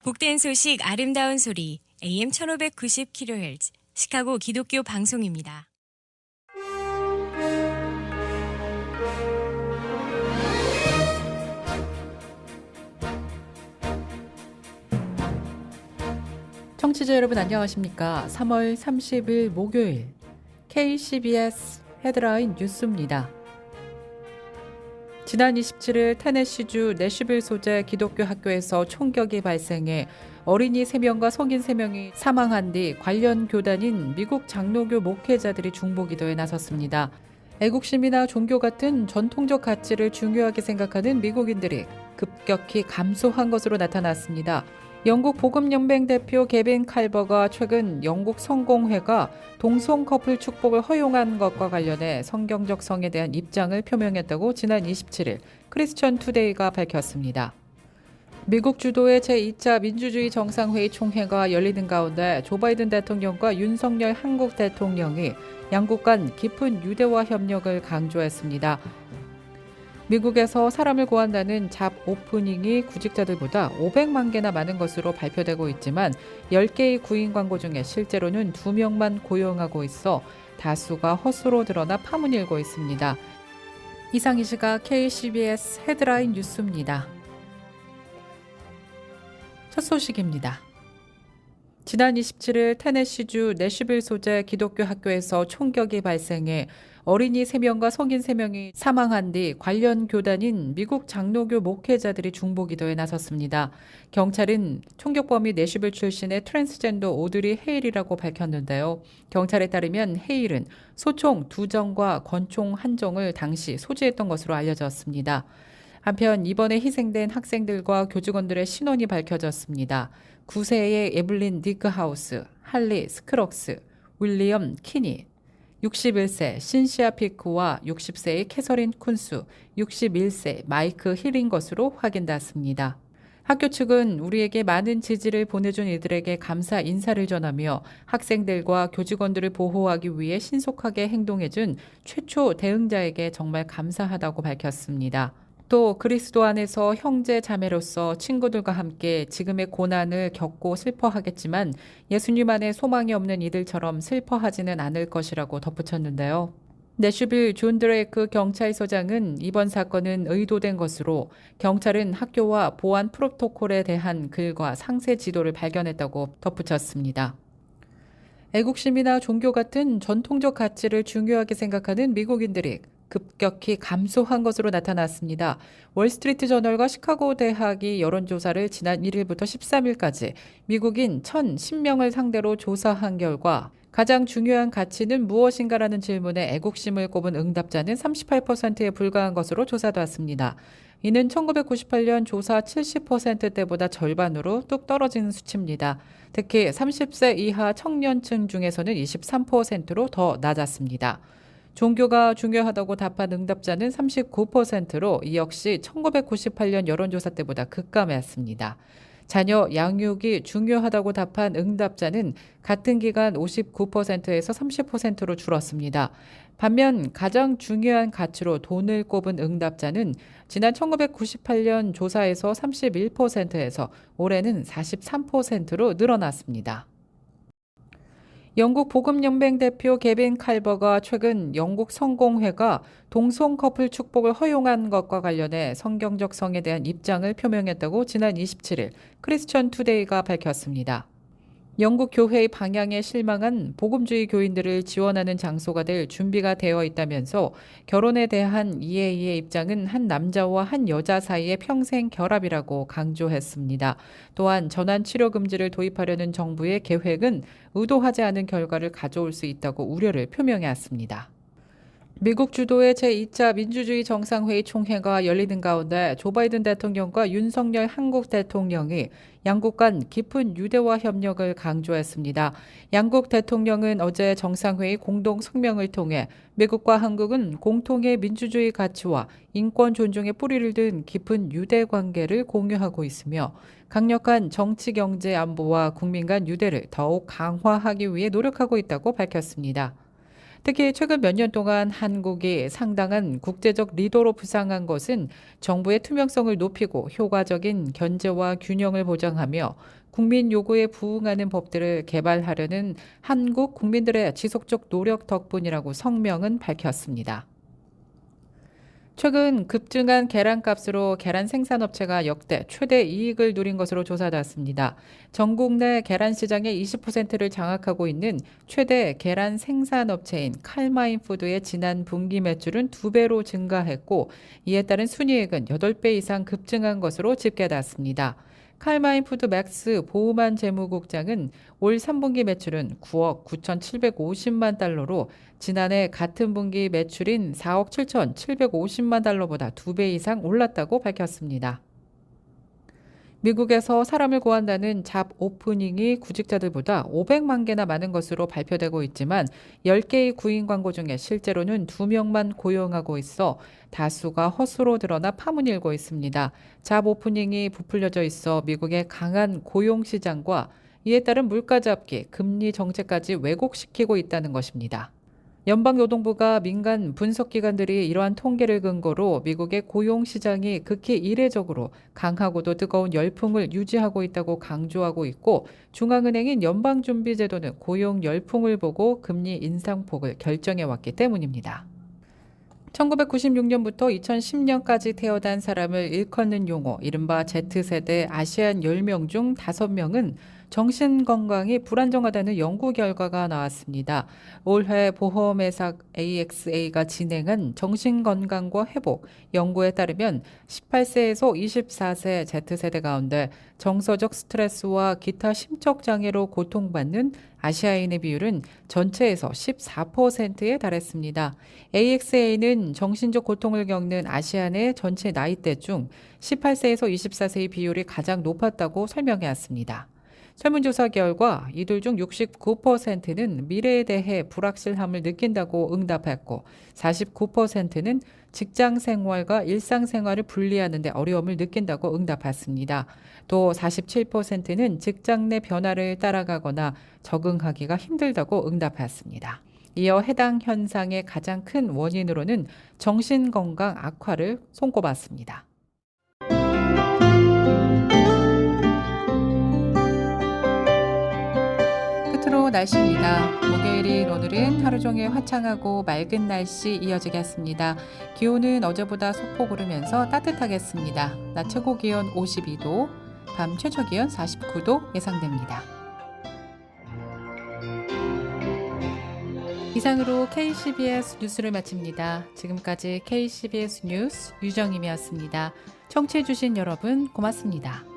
복된 소식 아름다운 소리 AM 1590kHz 시카고 기독교 방송입니다. 청취자 여러분 안녕하십니까? 3월 30일 목요일 KCBS 헤드라인 뉴스입니다. 지난 27일 테네시주 내슈빌 소재 기독교 학교에서 총격이 발생해 어린이 3명과 성인 3명이 사망한 뒤 관련 교단인 미국 장로교 목회자들이 중보기도에 나섰습니다. 애국심이나 종교 같은 전통적 가치를 중요하게 생각하는 미국인들이 급격히 감소한 것으로 나타났습니다. 영국 복음연맹 대표 개빈 칼버가 최근 영국 성공회가 동성 커플 축복을 허용한 것과 관련해 성경적 성에 대한 입장을 표명했다고 지난 27일 크리스천 투데이가 밝혔습니다. 미국 주도의 제2차 민주주의 정상회의 총회가 열리는 가운데 조 바이든 대통령과 윤석열 한국 대통령이 양국 간 깊은 유대화 협력을 강조했습니다. 미국에서 사람을 구한다는 잡 오프닝이 구직자들보다 500만 개나 많은 것으로 발표되고 있지만 10개의 구인 광고 중에 실제로는 2명만 고용하고 있어 다수가 헛수로 드러나 파문일고 있습니다. 이상 이 시각 KCBS 헤드라인 뉴스입니다. 첫 소식입니다. 지난 27일 테네시주 내슈빌 소재 기독교 학교에서 총격이 발생해 어린이 3명과 성인 3명이 사망한 뒤 관련 교단인 미국 장로교 목회자들이 중보기도에 나섰습니다. 경찰은 총격범이 내슈빌 출신의 트랜스젠더 오드리 헤일이라고 밝혔는데요. 경찰에 따르면 헤일은 소총 2정과 권총 1정을 당시 소지했던 것으로 알려졌습니다. 한편 이번에 희생된 학생들과 교직원들의 신원이 밝혀졌습니다. 9세의 에블린 디크하우스, 할리 스크럭스, 윌리엄 키니, 61세 신시아 피크와 60세의 캐서린 쿤수, 61세 마이크 힐인 것으로 확인됐습니다. 학교 측은 우리에게 많은 지지를 보내준 이들에게 감사 인사를 전하며 학생들과 교직원들을 보호하기 위해 신속하게 행동해준 최초 대응자에게 정말 감사하다고 밝혔습니다. 또 그리스도 안에서 형제 자매로서 친구들과 함께 지금의 고난을 겪고 슬퍼하겠지만 예수님 안에 소망이 없는 이들처럼 슬퍼하지는 않을 것이라고 덧붙였는데요. 내슈빌 존 드레이크 경찰서장은 이번 사건은 의도된 것으로 경찰은 학교와 보안 프로토콜에 대한 글과 상세 지도를 발견했다고 덧붙였습니다. 애국심이나 종교 같은 전통적 가치를 중요하게 생각하는 미국인들이 급격히 감소한 것으로 나타났습니다. 월스트리트 저널과 시카고 대학이 여론조사를 지난 1일부터 13일까지 미국인 1,010명을 상대로 조사한 결과 가장 중요한 가치는 무엇인가라는 질문에 애국심을 꼽은 응답자는 38%에 불과한 것으로 조사됐습니다. 이는 1998년 조사 70%대보다 절반으로 뚝 떨어지는 수치입니다. 특히 30세 이하 청년층 중에서는 23%로 더 낮았습니다. 종교가 중요하다고 답한 응답자는 39%로 이 역시 1998년 여론조사 때보다 급감했습니다. 자녀 양육이 중요하다고 답한 응답자는 같은 기간 59%에서 30%로 줄었습니다. 반면 가장 중요한 가치로 돈을 꼽은 응답자는 지난 1998년 조사에서 31%에서 올해는 43%로 늘어났습니다. 영국 복음연맹 대표 개빈 칼버가 최근 영국 성공회가 동성 커플 축복을 허용한 것과 관련해 성경적 성에 대한 입장을 표명했다고 지난 27일 크리스천 투데이가 밝혔습니다. 영국 교회의 방향에 실망한 복음주의 교인들을 지원하는 장소가 될 준비가 되어 있다면서 결혼에 대한 이해의 입장은 한 남자와 한 여자 사이의 평생 결합이라고 강조했습니다. 또한 전환 치료 금지를 도입하려는 정부의 계획은 의도하지 않은 결과를 가져올 수 있다고 우려를 표명했습니다. 미국 주도의 제2차 민주주의 정상회의 총회가 열리는 가운데 조 바이든 대통령과 윤석열 한국 대통령이 양국 간 깊은 유대화 협력을 강조했습니다. 양국 대통령은 어제 정상회의 공동 성명을 통해 미국과 한국은 공통의 민주주의 가치와 인권 존중의 뿌리를 둔 깊은 유대 관계를 공유하고 있으며 강력한 정치, 경제, 안보와 국민 간 유대를 더욱 강화하기 위해 노력하고 있다고 밝혔습니다. 특히 최근 몇 년 동안 한국이 상당한 국제적 리더로 부상한 것은 정부의 투명성을 높이고 효과적인 견제와 균형을 보장하며 국민 요구에 부응하는 법들을 개발하려는 한국 국민들의 지속적 노력 덕분이라고 성명은 밝혔습니다. 최근 급증한 계란값으로 계란 생산업체가 역대 최대 이익을 누린 것으로 조사됐습니다. 전국 내 계란 시장의 20%를 장악하고 있는 최대 계란 생산업체인 칼마인푸드의 지난 분기 매출은 2배로 증가했고, 이에 따른 순이익은 8배 이상 급증한 것으로 집계됐습니다. 칼마인푸드 맥스 보우만 재무국장은 올 3분기 매출은 9억 9,750만 달러로 지난해 같은 분기 매출인 4억 7,750만 달러보다 2배 이상 올랐다고 밝혔습니다. 미국에서 사람을 구한다는 잡 오프닝이 구직자들보다 500만 개나 많은 것으로 발표되고 있지만 10개의 구인 광고 중에 실제로는 2명만 고용하고 있어 다수가 헛수로 드러나 파문이 일고 있습니다. 잡 오프닝이 부풀려져 있어 미국의 강한 고용 시장과 이에 따른 물가 잡기, 금리 정책까지 왜곡시키고 있다는 것입니다. 연방노동부가 민간 분석기관들이 이러한 통계를 근거로 미국의 고용시장이 극히 이례적으로 강하고도 뜨거운 열풍을 유지하고 있다고 강조하고 있고, 중앙은행인 연방준비제도는 고용 열풍을 보고 금리 인상폭을 결정해왔기 때문입니다. 1996년부터 2010년까지 태어난 사람을 일컫는 용어, 이른바 Z세대 아시안 10명 중 5명은 정신건강이 불안정하다는 연구 결과가 나왔습니다. 올해 보험회사 AXA가 진행한 정신건강과 회복 연구에 따르면 18세에서 24세 Z세대 가운데 정서적 스트레스와 기타 심적 장애로 고통받는 아시아인의 비율은 전체에서 14%에 달했습니다. AXA는 정신적 고통을 겪는 아시안의 전체 나이대 중 18세에서 24세의 비율이 가장 높았다고 설명해왔습니다. 설문조사 결과 이들 중 69%는 미래에 대해 불확실함을 느낀다고 응답했고, 49%는 직장 생활과 일상 생활을 분리하는 데 어려움을 느낀다고 응답했습니다. 또 47%는 직장 내 변화를 따라가거나 적응하기가 힘들다고 응답했습니다. 이어 해당 현상의 가장 큰 원인으로는 정신건강 악화를 손꼽았습니다. 끝으로 날씨입니다. 목요일인 오늘은 하루 종일 화창하고 맑은 날씨 이어지겠습니다. 기온은 어제보다 소폭 오르면서 따뜻하겠습니다. 낮 최고 기온 52도, 밤 최저 기온 49도 예상됩니다. 이상으로 KCBS 뉴스를 마칩니다. 지금까지 KCBS 뉴스 유정임이었습니다. 청취해주신 여러분 고맙습니다.